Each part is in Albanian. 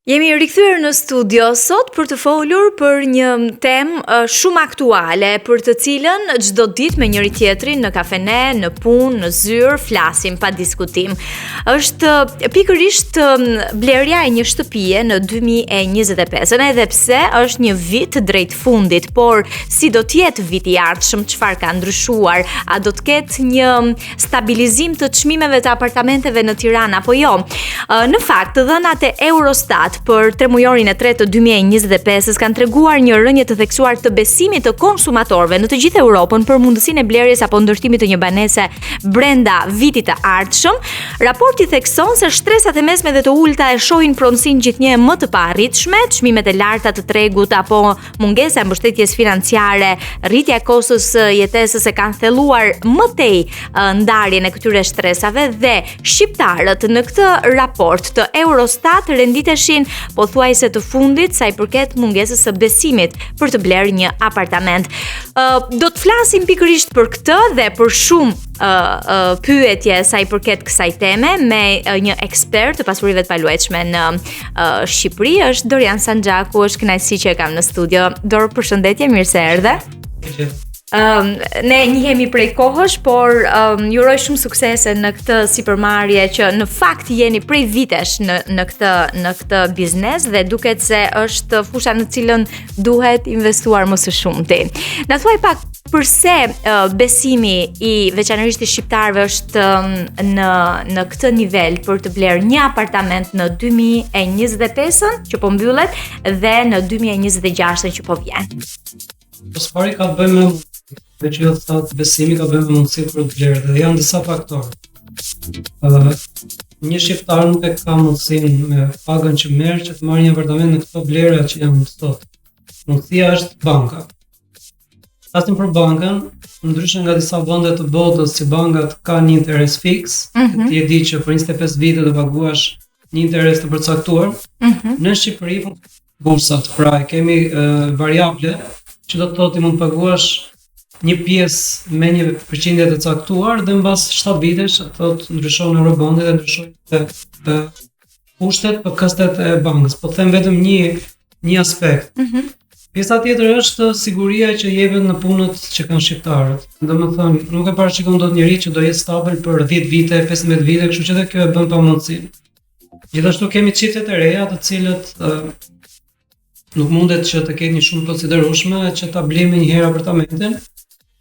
Jemi rikthyer në studio sot për të folur për një temë shumë aktuale, për të cilën çdo ditë me njëri tjetrin në kafene, në punë, në zyrë flasim pa diskutim. Është pikërisht blerja e një shtëpie në 2025, edhe pse është një vit drejt fundit, por si do të jetë viti i ardhshëm, çfarë ka ndryshuar, a do të ketë një stabilizim të çmimeve të apartamenteve në Tiranë apo jo? Në fakt, dhënat e Eurostat për tremujorin e 3 të 2025 kanë treguar një rënje të theksuar të besimit të konsumatorëve në të gjithë Europën për mundësinë e blerjes apo ndërtimit të një banese brenda vitit të ardhshëm. Raporti thekson se shtresat e mesme dhe të ulta e shohin pronësinë gjithnjë më të paarritshme, çmimet e larta të tregut apo mungesa e mbështetjes financiare, rritja e kostos së jetesës e kanë thelluar më tej ndarjen e këtyre shtresave dhe shqiptarët në këtë raport të Eurostat renditeshin pothuajse të fundit sa i përket mungesës së besimit për të blerë një apartament. Do të flasim pikërisht për këtë dhe për shumë pyetje sa i përket kësaj teme me një ekspert të pasurive të paluajtshme në Shqipëri, është Dorian Sanxhaku, është kënaqësi që e kam në studio. Dor, përshëndetje, mirë se erdhe. Ne njihemi prej kohësh, por ju uroj shumë suksese në këtë sipërmarrje që në fakt jeni prej vitesh në këtë biznes dhe duket se është fusha në cilën duhet investuar më së shumti. Na thuaj pak përse besimi i veçanërisht i shqiptarëve është në këtë nivel për të blerë një apartament në 2025-ën që po mbyllet dhe në 2026-ën që po vjen. Pari ka të bëjmë me që thotë besimi ka bëjmë me mundësi për të blerë dhe janë disa faktorë. Një shqiptar nuk e ka mundësinë me pagën që merr që të marrë një apartament në këto blera që janë sot. Mundësia është banka. Flasim për bankën, ndryshe nga disa vende të botës që bankat kanë një interes fiks, ti e di që për 25 vite do paguash një interes të përcaktuar. Në Shqipëri bursat, pra kemi variable që do të thotë mund të paguash një pjesë me një përqindje të caktuar dhe mbas 7 vitesh thotë ndryshon eurobondet dhe ndryshojnë kushtet për kastet e bankës. Po them vetëm një aspekt. Pjesa tjetër është siguria që jepet në punët që kanë shqiptarët. Domethënë, nuk e parashikon dot njëri që do jetë stabil për 10 vite, 15 vite, kështu që edhe kjo e bën pamundësinë. Gjithashtu kemi çiftet e reja, të cilët nuk mundet që të ketë një shumë konsiderueshme që ta blejmë një herë apartamentin.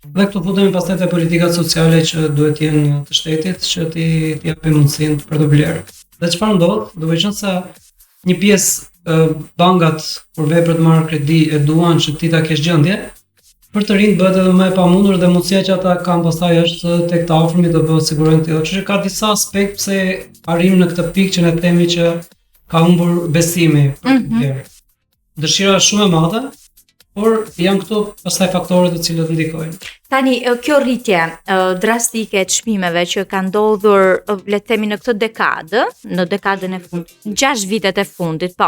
Dhe këtu futemi pastaj te politikat sociale që duhet të jenë të shtetit që t'i japin mundësinë për të blerë. Dhe çfarë ndodh? Duke qenë se një pjesë bankat kur vepër të marrë kredi e duan që ti ta kesh gjendje, për të rinë bëhet edhe më e pamundur dhe mundësia që ata kanë pastaj është tek të afërmit të bëhet sigurojnë të. Kështu që ka disa aspekt pse arrim në këtë pikë që ne themi që ka humbur besimi për të blerë. Dëshira është shumë e madhe, por janë këto pastaj faktorët të cilët ndikojnë. Tani, kjo rritje drastike e çmimeve që ka ndodhur, le të themi në këtë dekadë, në dekadën e fundit, 6 vitet e fundit, po.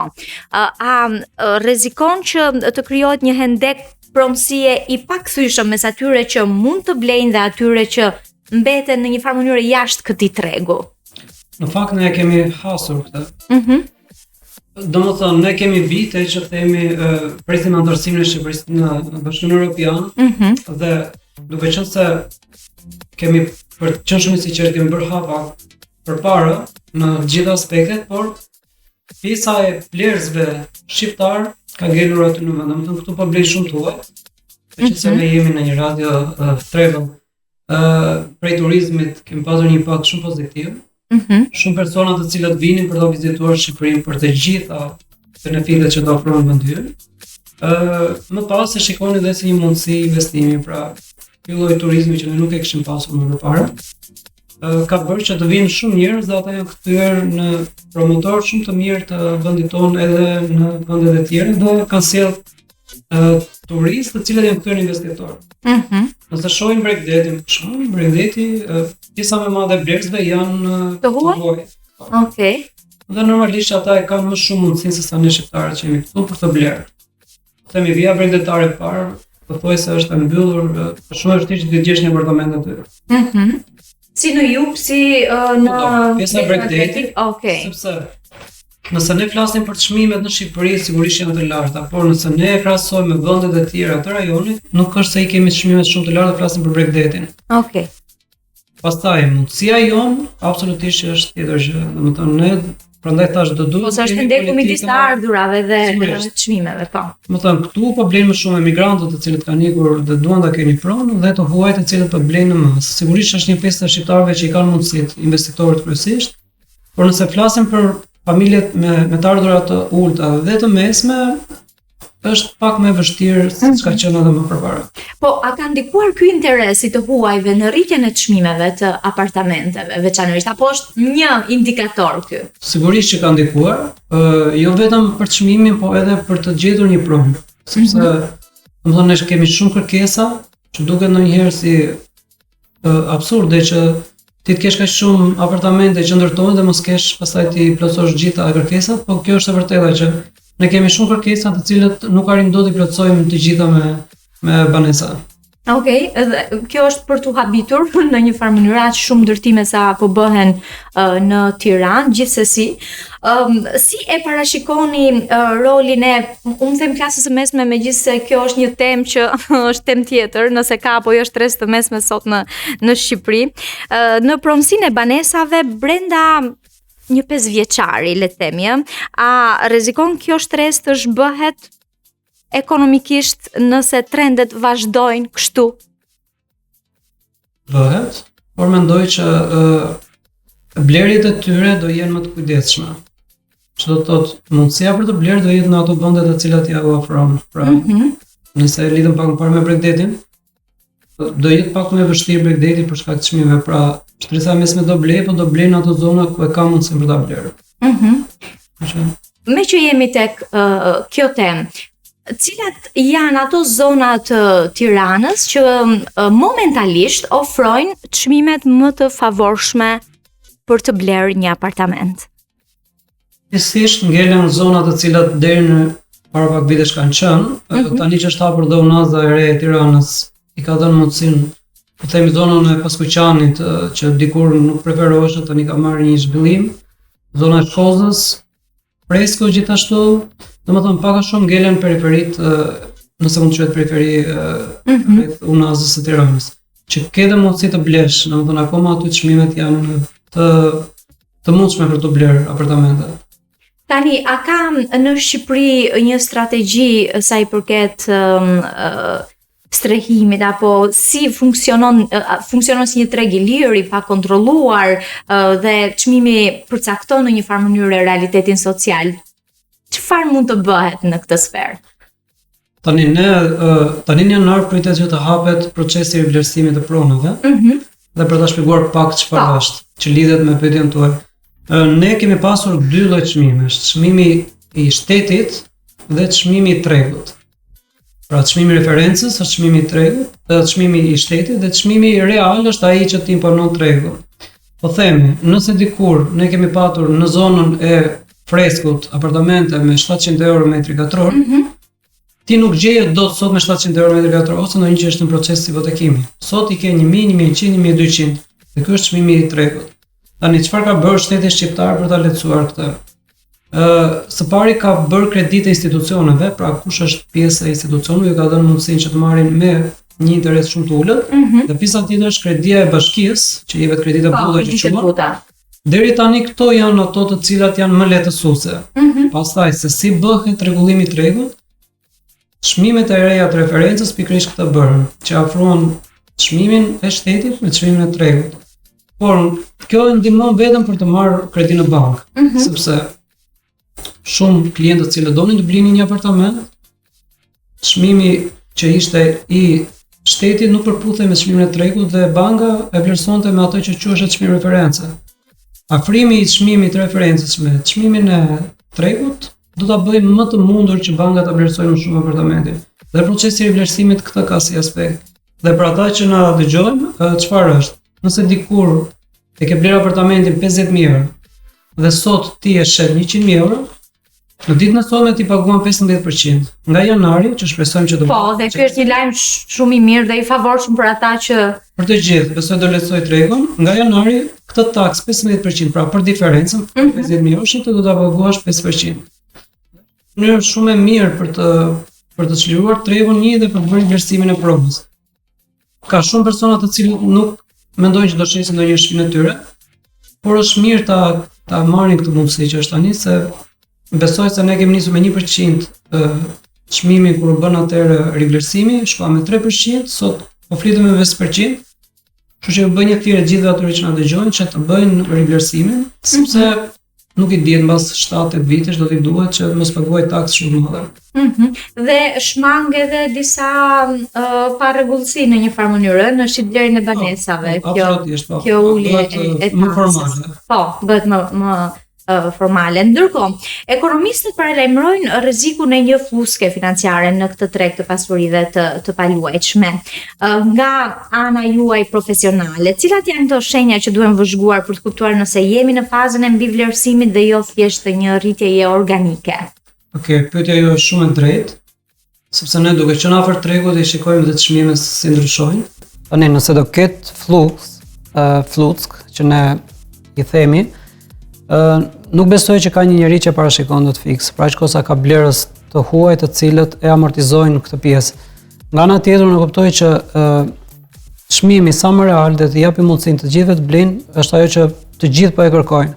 Rrezikon që të krijohet një hendek pronësie i pakthyeshëm mes atyre që mund të blejnë dhe atyre që mbeten në një farë mënyrë jashtë këtij tregu. Në fakt ne kemi hasur këtë. Domethënë, ne kemi vite që themi presim antarësimin e Shqipërisë në Bashkimin Evropian dhe duke qenë se kemi për të qenë shumë i sinqert kemi bërë hapa përpara në të gjitha aspektet, por pjesa e blerësve shqiptar ka ngelur aty në vend. Domethënë këtu po blej shumë tuaj. Që se ne jemi në një radio travel prej turizmit kemi pasur një impakt shumë pozitiv. Shumë persona të cilët vinin për të vizituar Shqipërinë për të gjitha benefitet që do ofrohen vendhyrë. Më pas e shikoni dhe si një mundësi investimi, pra ky lloj turizmi që ne nuk e kishim pasur më parë. Ka bërë që të vinë shumë njerëz dhe ata janë kthyer në promotor shumë të mirë të vendit tonë edhe në vendet e tjera dhe kanë sjell turistë të cilët janë kthyer investitorë. Nëse shohim Bregdeti, pjesa më e madhe e blerësve janë të huaj. Okej. Dhe normalisht ata e kanë më shumë mundësinë se sa ne shqiptarët që jemi këtu për të blerë. Themi via bregdetare parë, pothuajse është e mbyllur, shumë është që të gjesh një apartament aty. Si në jug, si në pjesa e Bregdetit, Okej. sepse Nëse ne flasim për çmimet në Shqipëri, sigurisht janë të larta, por nëse ne e krahasojmë me vendet e tjera të rajonit, nuk është se i kemi çmimet shumë të larta, flasim për Bregdetin. Okej. Pastaj mundësia jon absolutisht që është tjetër gjë. Domethënë ne prandaj thash do duhet. Ose është ndeku midis të ardhurave dhe çmimeve, po. Domethënë këtu po blenë më shumë emigrantët të cilët kanë ikur dhe duan ta kenë pronë dhe të huajt të cilët po blenë në masë. Sigurisht është një pjesë e shqiptarëve që i kanë mundësitë, investitorët kryesisht, por nëse flasim për familjet me të ardhura të ulta dhe të mesme, është pak më vështirë se çka qenë edhe më përpara. Po, a ka ndikuar ky interes i të huajve në rritjen e çmimeve të apartamenteve veçanërisht, apo është një indikator ky? Sigurisht që ka ndikuar, jo vetëm për çmimin, po edhe për të gjetur një pronë, sepse domethënë ne kemi shumë kërkesa, që duket ndonjëherë si absurde që ti të kesh kaq shumë apartamente që ndërtohen dhe mos kesh pastaj ti plotësosh gjitha kërkesat, po kjo është e vërteta që ne kemi shumë kërkesa të cilët nuk arrim dot i plotësojmë të gjitha me banesa. Okej, edhe kjo është për t'u habitur në një farë mënyrë, aq shumë ndërtime sa po bëhen në Tiranë, gjithsesi. Si e parashikoni rolin e, unë them klasës së mesme, megjithëse kjo është një temë që është temë tjetër, nëse ka apo jo stres të mesme sot në Shqipëri, në pronësinë e banesave brenda një 5 vjeçari, le të themi, a rrezikon kjo stres të zhbëhet ekonomikisht nëse trendet vazhdojnë kështu? Bëhet, por mendoj që blerjet e tyre do jenë më të kujdesshme. Që do të thotë, mundësia për të blerë do jetë në ato vende të cilat ja u ofron. Pra, nëse e lidhëm pak më parë me Bregdetin, do jetë pak më vështirë Bregdeti për shkak të çmimeve. Pra, shtresa mesme do blej, po do blej në ato zona ku e ka mundësinë për ta blerë. Me që jemi tek kjo temë, cilat janë ato zona të Tiranës që momentalisht ofrojnë çmimet më të favorshme për të blerë një apartament? Thjesht ngelen zona të cilat deri në para pak vitesh kanë qenë, tani që është hapur dhe unaza e re e Tiranës, i ka dhënë mundësinë, po themi zonën e Paskuqanit që dikur nuk preferohej, tani ka marrë një zhvillim, zona e Shkozës, Presko gjithashtu, domethënë pak a shumë ngelen periferit, nëse mund të quhet periferi rreth unazës së Tiranës, që ke dhe mundësi të blesh, domethënë akoma aty çmimet janë të mundshme për të blerë apartamente. Tani, a ka në Shqipëri një strategji sa i përket strehimit, apo si funksionon si një treg i lirë, i pa kontrolluar dhe çmimi përcakton në një farë mënyrë realitetin social? Çfarë mund të bëhet në këtë sferë? Tani në janar pritet që të hapet procesi i vlerësimit të pronave. Dhe për ta shpjeguar pak çfarë është, që lidhet me pyetjen tuaj. Ne kemi pasur 2 lloj çmimesh, çmimi i shtetit dhe çmimi i tregut. Pra çmimi i referencës është çmimi i tregut, çmimi i shtetit dhe çmimi real është ai që të imponon tregun. Po themi, nëse dikur ne kemi patur në zonën e Freskut apartamente me 700 euro metri katror, ti nuk gjeje dot sot me 700 euro metri katror, ose ndonjë që është në proces hipotekimi. Sot i ke 1000, 1100, 1200, dhe ky është çmimi i tregut. Tani çfarë ka bërë shteti shqiptar për ta lehtësuar këtë? Së pari ka bërë kredite institucioneve, pra kush është pjesë e institucioneve ju ka dhënë mundësinë që të marrin me një interes shumë të ulët, dhe pjesa tjetër është kredia e bashkisë, që jepet kredite buta që quhen. Deri tani këto janë ato të cilat janë më lehtësuese. Pastaj se si bëhet rregullimi i tregut, çmimet e reja të referencës pikërisht këtë bërën, që afrohen çmimin e shtetit me çmimin e tregut. Por kjo ndihmon vetëm për të marrë kredi në bankë, sepse shumë klientë të cilët donin të blinin një apartament, çmimi që ishte i shtetit nuk përputhej me çmimin e tregut dhe banka e vlerësonte me ato që quhet çmim referencë. Afrimi i çmimit të referencës me çmimin e tregut do ta bëjë më të mundur që banka ta vlerësojë më shumë apartamentin. Dhe procesi i vlerësimit këtë ka si aspekt. Dhe për ata që na dëgjojnë, çfarë është? Nëse dikur e ke blerë apartamentin 50.000 euro dhe sot ti e shet 100.000 euro, Në ditën e sotme ti paguan 15%. Nga janari, që shpresojmë që do. Po, dhe ky është një lajm shumë i mirë dhe i favorshëm për ata që për të gjithë, besoj do lehtësoj tregun. Nga janari, këtë taks 15%, pra për diferencën, 50.000 euro të do ta paguash 5%. Mënyrë shumë e mirë për të çliruar tregun një dhe për të bërë vlerësimin e provës. Ka shumë persona të cilët nuk mendojnë që do shesin ndonjë shpinë e tyre, por është mirë ta marrin këtë mundësi që është tani, se besoj se ne kemi nisur me 1% çmimin kur u bën atëherë rivlerësimi, shkoi me 3%, sot po flitem me 5%. Kështu që bëj një thirrje gjithëve atyre që na dëgjojnë që të bëjnë rivlerësimin, sepse nuk i dihet mbas 7-8 vitesh do t'i duhet që mos paguaj taksë shumë të mëdha. Dhe shmang edhe disa parregullsi në një farë mënyrë në shitblerjen e banesave. Kjo ulje e më formale. Po, bëhet më formale. Ndërkohë, ekonomistët paralajmërojnë rrezikun e një fuske financiare në këtë treg të pasurive të paluajtshme. Nga ana juaj profesionale, cilat janë ato shenja që duhen vëzhguar për të kuptuar nëse jemi në fazën e mbivlerësimit dhe jo thjesht një rritjeje organike? Okej, pyetja jo është shumë e drejtë, sepse ne duke qenë afër tregut dhe shikojmë dhe çmimet si ndryshojnë. Tani nëse do ketë fluck që ne i themi, nuk besoj që ka një njerëz që parashikon dot fiks, pra aq kosa ka blerës të huaj të cilët e amortizojnë këtë pjesë. Nga ana tjetër unë kuptoj që çmimi sa më real dhe të japi mundësinë të gjithëve të blejnë është ajo që të gjithë po e kërkojnë.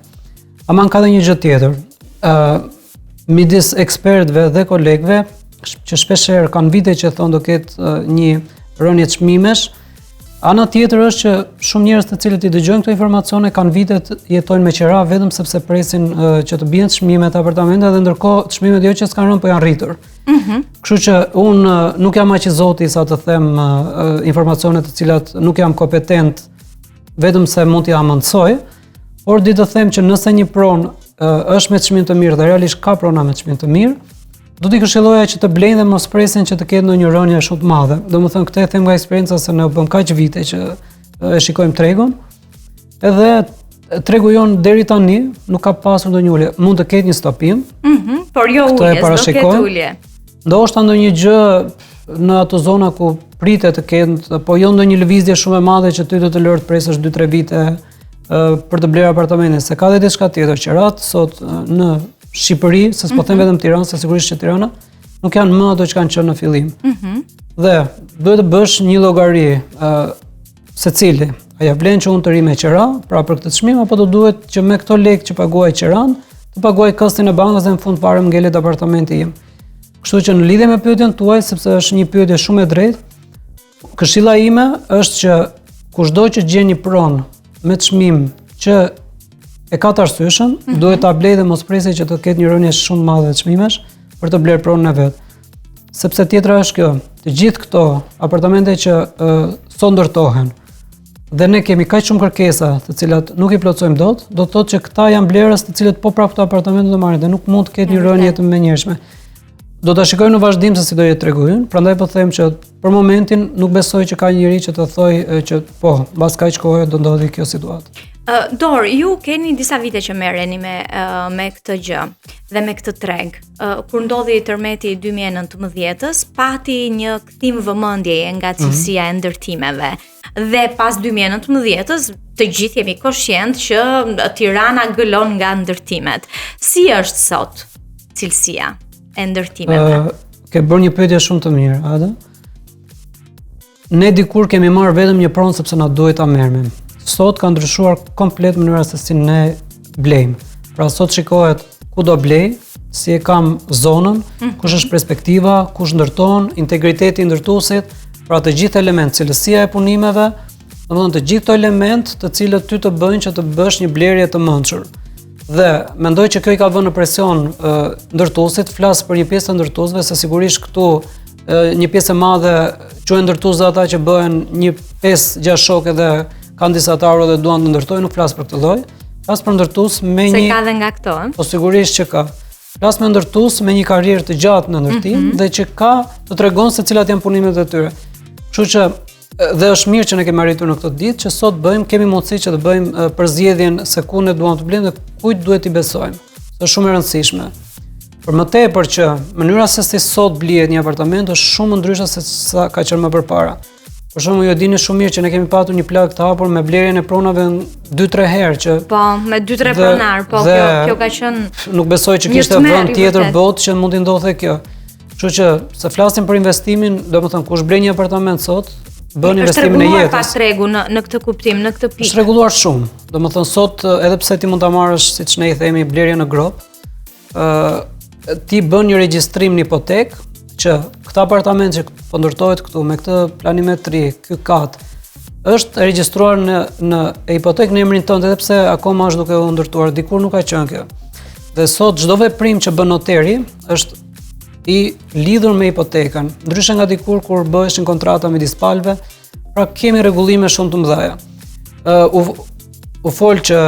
Ama ka edhe një gjë tjetër. Midis ekspertëve dhe kolegëve që shpeshherë kanë vite që thonë do ketë një rënje çmimesh. Ana tjetër është që shumë njerëz të cilët i dëgjojnë këto informacione kanë vite të jetojnë me qira vetëm sepse presin që të bien çmimet e apartamenteve dhe ndërkohë çmimet jo që s'kan rënë po janë rritur. Kështu që unë nuk jam aq i zoti sa të them informacione të cilat nuk jam kompetent vetëm se mund t'i amëndësoj, por di të them që nëse një pronë është me çmim të mirë dhe realisht ka prona me çmim të mirë, do t'i këshilloja që të blejnë dhe mos presin që të ketë ndonjë rënje shumë të madhe. Domethënë këtë e them nga eksperjenca se ne u bëm kaq vite që e shikojmë tregun. Edhe tregu jon deri tani nuk ka pasur ndonjë ulje. Mund të ketë një stopim. Por jo ulje, do ketë ulje. Ndoshta ndonjë gjë në ato zona ku pritet të ketë, po jo ndonjë lëvizje shumë e madhe që ty do të lërë të presësh 2-3 vite për të blerë apartamente. Se ka edhe diçka tjetër që rat sot në Shqipëri, se s'po them vetëm Tiranë, se sigurisht që Tirana nuk janë më ato që kanë qenë në fillim. Dhe duhet të bësh një llogari secili. A ja vlen që unë të ri me qira, pra për këtë çmim, apo do duhet që me këto lekë që paguaj qiran, të paguaj kostin e bankës dhe në fund fare më ngelet apartamenti im. Kështu që në lidhje me pyetjen tuaj, sepse është një pyetje shumë e drejtë, këshilla ime është që kushdo që gjen një pronë me çmim që e ka të arsyeshëm, duhet ta blej dhe mos presej që të ketë një rënje shumë madhe të çmimesh për të blerë pronën e vet. Sepse tjetra është kjo, të gjithë këto apartamente që sot ndërtohen dhe ne kemi kaq shumë kërkesa, të cilat nuk i plotësojmë dot, do të thotë që këta janë blerës të cilët po prapë këto apartamente do marrin dhe nuk mund të ketë një rënje të menjëhershme. Do ta shikojmë në vazhdim se si do jetë tregu ynë, prandaj po them që për momentin nuk besoj që ka një njerëz që të thojë që po, mbas kaq kohe do ndodhi kjo situatë. Dor, ju keni disa vite që merreni me këtë gjë dhe me këtë treg. Kur ndodhi tërmeti i 2019-s, pati një kthim vëmendjeje nga cilësia e ndërtimeve. Dhe pas 2019-s, të gjithë jemi koshient që Tirana gëlon nga ndërtimet. Si është sot cilësia e ndërtimeve? Ke bërë një pyetje shumë të mirë, Ada. Ne dikur kemi marrë vetëm një pronë sepse na duhet ta merrnim. Sot ka ndryshuar komplet mënyra se si ne blejmë. Pra sot shikohet ku do blej, si e kam zonën, kush është perspektiva, kush ndërton, integriteti i ndërtuesit, pra të gjithë element, cilësia e punimeve, domethënë të gjithë këto element të cilët ty të bëjnë që të bësh një blerje të mençur. Dhe mendoj që kjo i ka vënë në presion ndërtuesit, flas për një pjesë të ndërtuesve, se sigurisht këtu një pjesë e madhe quhen ndërtues ata që bëhen një 5-6 shokë dhe kanë disa të arro dhe duan të ndërtojnë, nuk flas për këtë lloj. Flas për ndërtues me një. Se ka dhe nga këto, Po sigurisht që ka. Flas me ndërtues me një karrierë të gjatë në ndërtim dhe që ka të tregon se cilat janë punimet e tyre. Kështu që dhe është mirë që ne kemi arritur në këtë ditë që sot kemi mundësi që të bëjmë përzgjedhjen se ku ne duam të blejmë dhe kujt duhet i besojmë. Është shumë e rëndësishme. Për më tepër që mënyra se si sot blihet një apartament është shumë ndryshe se sa ka qenë më përpara. Për shembull, ju dini shumë mirë që ne kemi patur një plagë të hapur me blerjen e pronave 2-3 herë që Po, me 2-3 pronar, po kjo ka qenë nuk besoj që kishte vend tjetër botë që mund t'i ndodhte kjo. Kështu që se flasim për investimin, domethënë kush blen një apartament sot, bën investimin e jetës. Është rregulluar pas tregu në këtë kuptim, në këtë pikë. Është rregulluar shumë. Domethënë sot edhe pse ti mund ta marrësh, siç ne i themi, blerje në grop, ti bën një regjistrim në hipotek që këtë apartament që po ndërtohet këtu me këtë planimetri, ky kat, është regjistruar në hipotek në emrin tënd edhe pse akoma është duke u ndërtuar, dikur nuk ka qenë kjo. Dhe sot çdo veprim që bën noteri është i lidhur me hipotekën, ndryshe nga dikur kur bëheshin kontrata midis palëve, pra kemi rregullime shumë të mëdha. U fol që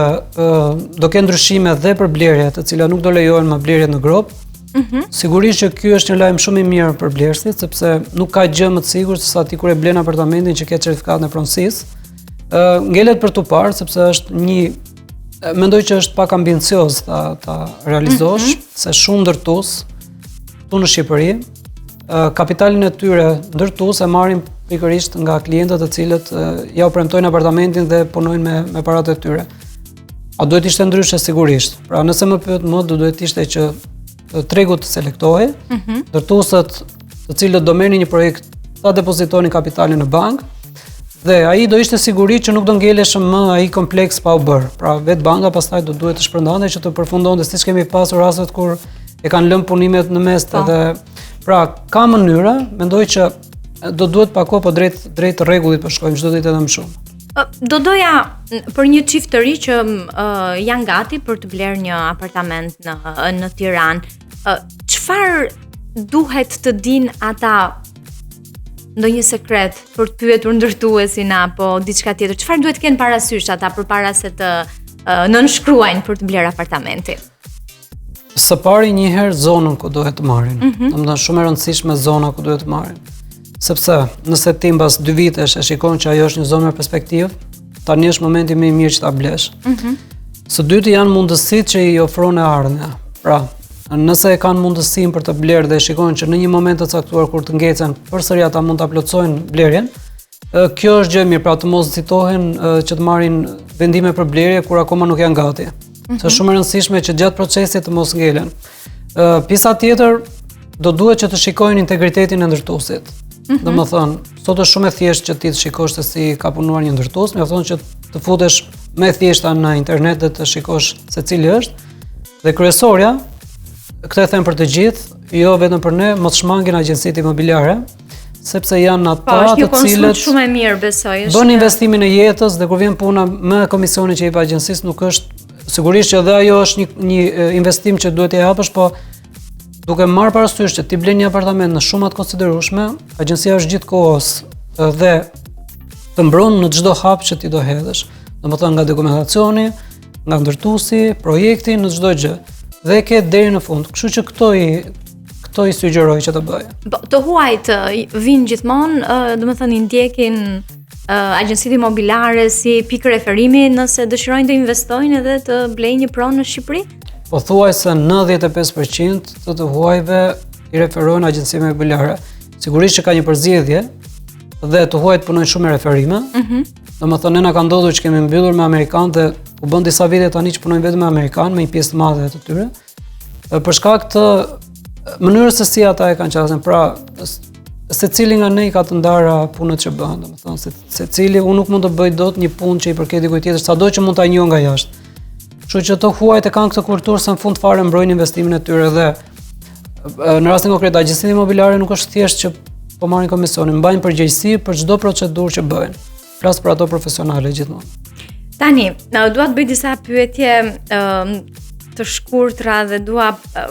do kenë ndryshime dhe për blerjet, të cilat nuk do lejohen më blerjet në grop. Sigurisht që ky është një lajm shumë i mirë për blerësit, sepse nuk ka gjë më të sigurt se sa ti kur e blen apartamentin që ke certifikatën e pronësisë. Ngelet për tu parë sepse është mendoj që është pak ambicioz ta realizosh, se shumë ndërtues këtu në Shqipëri kapitalin e tyre ndërtues e marrin pikërisht nga klientët të cilët ja u premtojnë apartamentin dhe punojnë me paratë e tyre. A duhet ishte ndryshe? Sigurisht. Pra nëse më pyet më, duhet ishte që tregu të selektohej, ndërtuesët të cilët do merrnin një projekt ta depozitonin kapitalin në bankë dhe ai do ishte siguri që nuk do ngeleshëm më ai kompleks pa u bërë. Pra vetë banka pastaj do duhet të shpërndante që të përfundonte siç kemi pasur rastet kur e kanë lënë punimet në mes edhe pra ka mënyra, mendoj që do duhet pa kohë po drejt rregullit po shkojmë çdo ditë edhe më shumë. Do doja për një çift të ri që janë gati për të blerë një apartament në Tiranë, çfarë duhet të dinë ata, ndonjë sekret për të pyetur ndërtuesin apo diçka tjetër? Çfarë duhet të kenë parasysh ata përpara se të nënshkruajnë për të blerë apartamentin? Së pari njëherë zonën ku duhet të marrin. Domethënë shumë e rëndësishme zona ku duhet të marrin. Sepse nëse ti mbas 2 vitesh e shikon që ajo është një zonë me perspektivë, tani është momenti më i mirë që ta blesh. Së dyti janë mundësitë që i ofron e ardhmja. Pra, nëse e kanë mundësinë për të blerë dhe shikojnë që në një moment të caktuar kur të ngecen, përsëri ata mund ta plotësojnë blerjen, kjo është gjë e mirë, pra të mos nxitohen që të marrin vendime për blerje kur akoma nuk janë gati. Është shumë e rëndësishme që gjatë procesit të mos ngelen. Pjesa tjetër do duhet që të shikojnë integritetin e ndërtuesit. Domethënë, sot është shumë e thjeshtë që ti të shikosh se si ka punuar një ndërtues, mjafton që të futesh më thjeshta në internet dhe të shikosh se cili është. Dhe kryesorja, këtë e them për të gjithë, jo vetëm për ne, mos shmangin agjencitë imobiliare, sepse janë ata të cilët shumë e mirë besoj. Bën investimin e jetës dhe kur vjen puna me komisionin që i jep agjencisë nuk është sigurisht që edhe ajo është një investim që duhet t'i japësh, po duke marrë parasysh që ti blen një apartament në shumë të konsiderueshme, agjencia është gjithkohës dhe të mbron në çdo hap që ti do hedhësh. Domethënë nga dokumentacioni, nga ndërtuesi, projekti, në çdo gjë. Dhe ke deri në fund. Kështu që këto i sugjeroj që të bëj. Po të huajt vinë gjithmonë, domethënë i ndjekin agjencitë imobiliare si pikë referimi nëse dëshirojnë të investojnë edhe të blejnë një pronë në Shqipëri? Po thuaj se 95% të huajve i referojnë agjencive imobiliare. Sigurisht që ka një përzgjedhje dhe të huajt punojnë shumë me referime. Domethënë ne na ka ndodhur që kemi mbyllur me amerikanë dhe u bën disa vite tani që punojnë vetëm me amerikanë, me një pjesë të madhe të tyre. Për shkak të mënyrës se si ata e kanë qasën, pra secili nga ne ka të ndara punët që bën, domethënë secili unë nuk mund të bëj dot një punë që i përket dikujt tjetër, sado që mund ta njoh nga jashtë. Kështu që të huajt e kanë këtë kulturë se në fund fare mbrojnë investimin e tyre dhe në rastin konkret agjencitë imobiliare nuk është thjesht që po marrin komisionin, mbajnë përgjegjësi për çdo procedurë që bëjnë. Flas për ato profesionale gjithmonë. Tani, dua të bëj disa pyetje të shkurtra dhe dua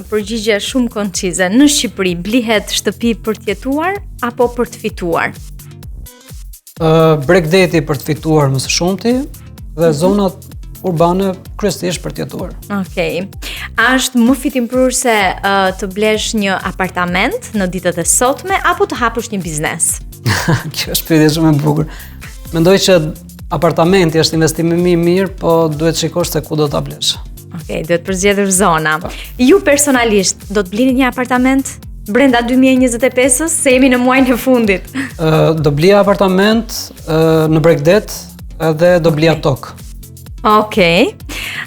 përgjigje shumë koncize. Në Shqipëri blihet shtëpi për të jetuar apo për të fituar? Bregdeti për të fituar më së shumti dhe zonat urbane kryesisht për të jetuar. Okej. A është më fitimprurse të blesh një apartament në ditët e sotme apo të hapësh një biznes? Kjo është pyetje shumë e bukur. Mendoj që apartamenti është investimi më i mirë, po duhet shikosh se ku do ta blesh. Okej, duhet përzgjedhur zona. Ju personalisht do të blini një apartament brenda 2025-s, se jemi në muajin e fundit? Do blija apartament në Bregdet edhe do blija tokë. Okej.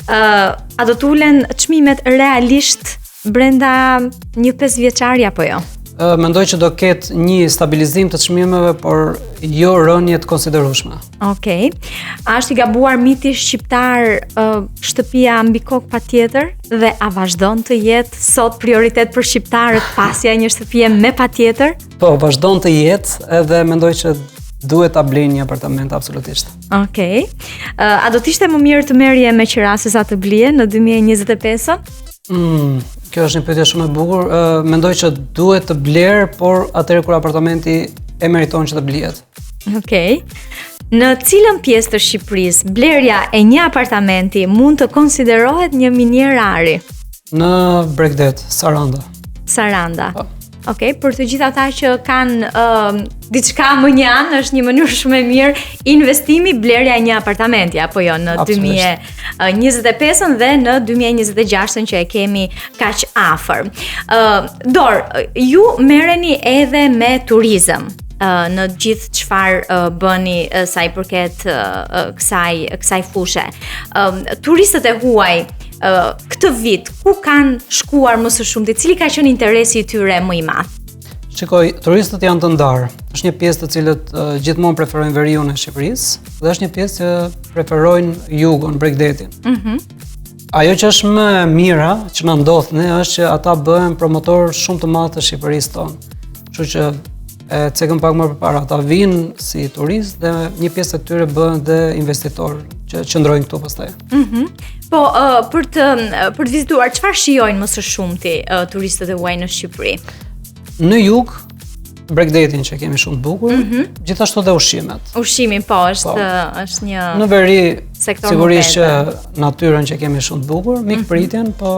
A do t'ulen çmimet realisht brenda një 5 vjeçari apo jo? Mendoj që do ketë një stabilizim të çmimeve, por jo rënje të konsiderueshme. Okej. A është i gabuar miti shqiptar shtëpia mbi kokë patjetër dhe a vazhdon të jetë sot prioritet për shqiptarët pasja e një shtëpie me patjetër? Po, vazhdon të jetë edhe mendoj që duhet ta blej një apartament absolutisht. Okej. A do t'ishte më mirë të merrje me qira se sa të blije në 2025-ën? Kjo është një pyetje shumë e bukur. Mendoj që duhet të blerë, por atëherë kur apartamenti e meriton që të blihet. Okej. Në cilën pjesë të Shqipërisë blerja e një apartamenti mund të konsiderohet një minierari? Në Bregdet, Saranda. Saranda. Okej, për të gjithë ata që kanë diçka më njanë, është një mënyrë shumë e mirë investimi blerja e një apartamenti, apo jo, në 2025-ën dhe në 2026-ën që e kemi kaq afër. Ju merreni edhe me turizëm në gjithë çfarë bëni sa i përket kësaj fushe. Turistët e huaj këtë vit, ku kanë shkuar më së shumti, cili ka qenë interesi i tyre më i madh? Shikoj, turistët janë të ndarë. Është një pjesë të cilët gjithmonë preferojnë veriun e Shqipërisë dhe është një pjesë që preferojnë jugun, Bregdetin. Ajo që është më e mira që na ndodh ne është që ata bëhen promotor shumë të madh të Shqipërisë tonë. Kështu që cekën pak më përpara, ata vinë si turistë dhe një pjesë e tyre bëhen dhe investitorë që qëndrojnë këtu pastaj. Po, për të vizituar, çfarë shijojnë më së shumti turistët e huaj në Shqipëri? Në jug, Bregdetin që kemi shumë të bukur, gjithashtu dhe ushqimet. Ushqimi po është një në veri sektor sigurisht që natyrën që kemi shumë të bukur, mikpritjen, po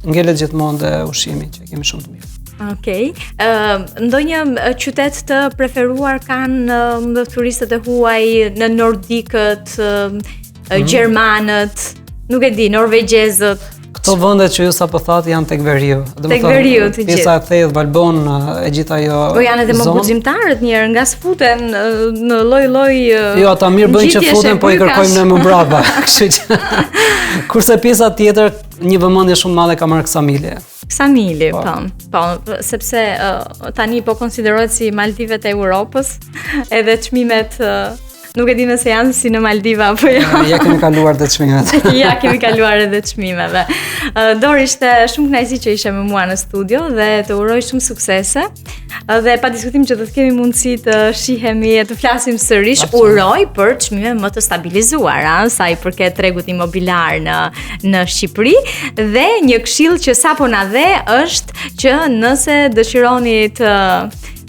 ngelet gjithmonë dhe ushqimi që kemi shumë të mirë. Okej. Ndonjë qytet të preferuar kanë turistët e huaj në nordikët, gjermanët, nuk e di, norvegjezët? Këto vendet që ju sapo thatë janë tek veriu. Tek veriu të gjithë. Pjesa e thellë, Valbon, e gjithë ajo. Po janë edhe më guximtarët njerë nga sfuten në lloj-lloj. Jo, ata mirë bëjnë që futen, po i kërkojmë ne më brava. Kështu që kurse pjesa tjetër, një vëmendje shumë madhe ka marrë Ksamili. Ksamili, po, sepse tani po konsiderohet si Maldivet e Europës, edhe çmimet nuk e di nëse janë si në Maldiva apo jo. Ja kemi kaluar dhe çmimet. Ja kemi kaluar edhe çmimeve. Dori, ishte shumë kënaqësi që ishe me mua në studio dhe të uroj shumë suksese. Dhe pa diskutim që do të kemi mundësi të shihemi e të flasim sërish. Uroj për çmime më të stabilizuara sa i përket tregut imobiliar në Shqipëri. Dhe një këshill që sapo na dhe është që nëse dëshironi të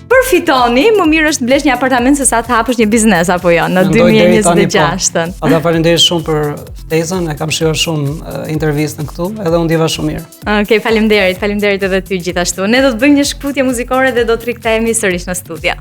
përfitoni, më mirë është të blesh një apartament se sa të hapësh një biznes apo jo në 2026-ën. Ata faleminderit shumë për ftesën, e kam shijuar shumë intervistën këtu, edhe unë ndjeva shumë mirë. Okej, faleminderit edhe ty gjithashtu. Ne do të bëjmë një shkputje muzikore dhe do të rikthehemi sërish në studio.